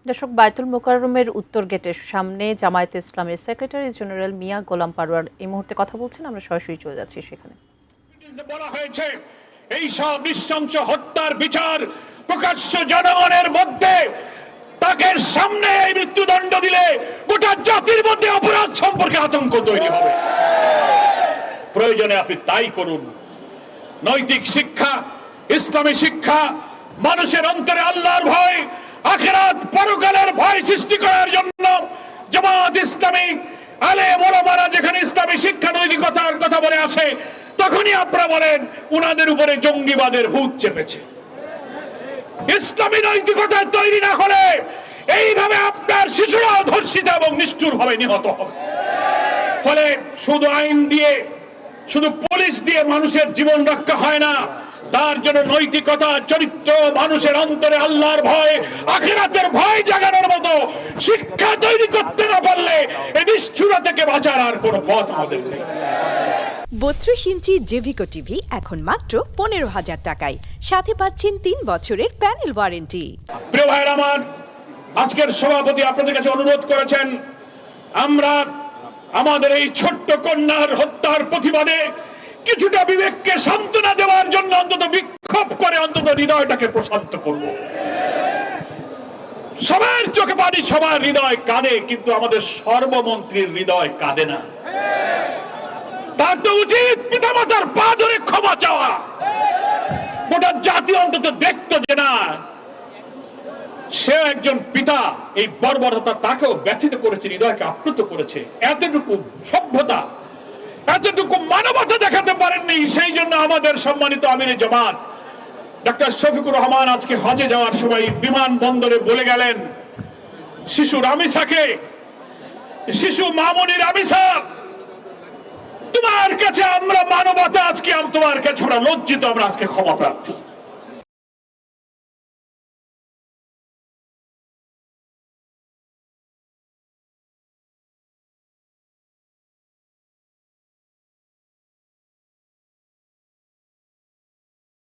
দর্শক, বায়তুল মোকাররমের উত্তর গেটের সামনে জামায়াতে ইসলামের সেক্রেটারি জেনারেল মিয়া গোলাম পারওয়ার এই মুহূর্তে কথা বলছেন। আমরা সরাসরি চলে যাচ্ছি সেখানে। বলা হয়েছে এই সব নৃশংস হত্যার বিচার প্রকাশ্য জনগণের মধ্যে, তাকে সামনে এই মৃত্যুদণ্ড দিলে গোটা জাতির মধ্যে অপরাধ সম্পর্কে আতঙ্ক তৈরি হবে। প্রয়োজনে আপনি তাই করুন। নৈতিক শিক্ষা, ইসলামী শিক্ষা, মানুষের অন্তরে আল্লাহর ভয়, আখিরাত পরকালের ভয় সৃষ্টি করার জন্য জামাত ইসলামী আলেম ওলামারা যেখানে ইসলামী শিক্ষা নৈতিকতার কথা বলে আসে, তখনই আপনারা বলেন উনাদের উপরে জঙ্গিবাদের ভূত চেপেছে। ইসলামী নৈতিকতা তৈরি না হলে এইভাবে আপনার শিশুরাও ধর্ষিত এবং নিষ্ঠুর ভাবে নিহত হবে। ফলে শুধু আইন দিয়ে, শুধু পুলিশ দিয়ে মানুষের জীবন রক্ষা হয় না, তার জন্য নৈতিকতা, চরিত্র, মানুষের অন্তরে আল্লাহর ভয়, আখিরাতের ভয় জাগানোর মতো শিক্ষা তৈরি করতে না পারলে এই নিষ্ঠুরতা থেকে বাঁচার আর কোনো পথ আমাদের নেই। 32 ইঞ্চি জেভিকো টিভি এখন মাত্র 15,000 টাকায়, সাথে পাচ্ছেন 3 বছরের প্যানেল ওয়ারেন্টি। প্রিয় ভাইয়ের আমার, আজকের সভাপতি আপনাদের কাছে অনুরোধ করেছেন আমরা আমাদের এই ছোট্ট কন্যার হত্যার প্রতিবাদে কিছুটা বিবেককে সান্ত্বনা দেওয়ার জন্য অন্তত বিক্ষোভ করে অন্তত হৃদয়টাকে প্রশান্ত করব। সবার চোখে পানি, সবার হৃদয় কাঁদে, কিন্তু আমাদের সর্বমন্ত্রীর হৃদয় কাঁদে না। তার তো উচিত পিতামাতার পা ধরে ক্ষমা চাওয়া। গোটা জাতি অন্তত দেখতো যে না, সে একজন পিতা, এই বর্বরতা তাকেও ব্যথিত করেছে, হৃদয়কে আপ্লুত করেছে। এতটুকু সভ্যতা, এতটুকু মানবতা দেখাতে পারেননি। সেই জন্য আমাদের সম্মানিত আমিরে জামাত ডক্টর শফিকুর রহমান আজকে হজে যাওয়ার সময় বিমানবন্দরে বলে গেলেন, শিশু রামিসাকে, শিশু মামুনি রামিসা, তোমার কাছে আমরা মানবতা, আজকে তোমার কাছে আমরা লজ্জিত, আমরা আজকে ক্ষমা প্রার্থী।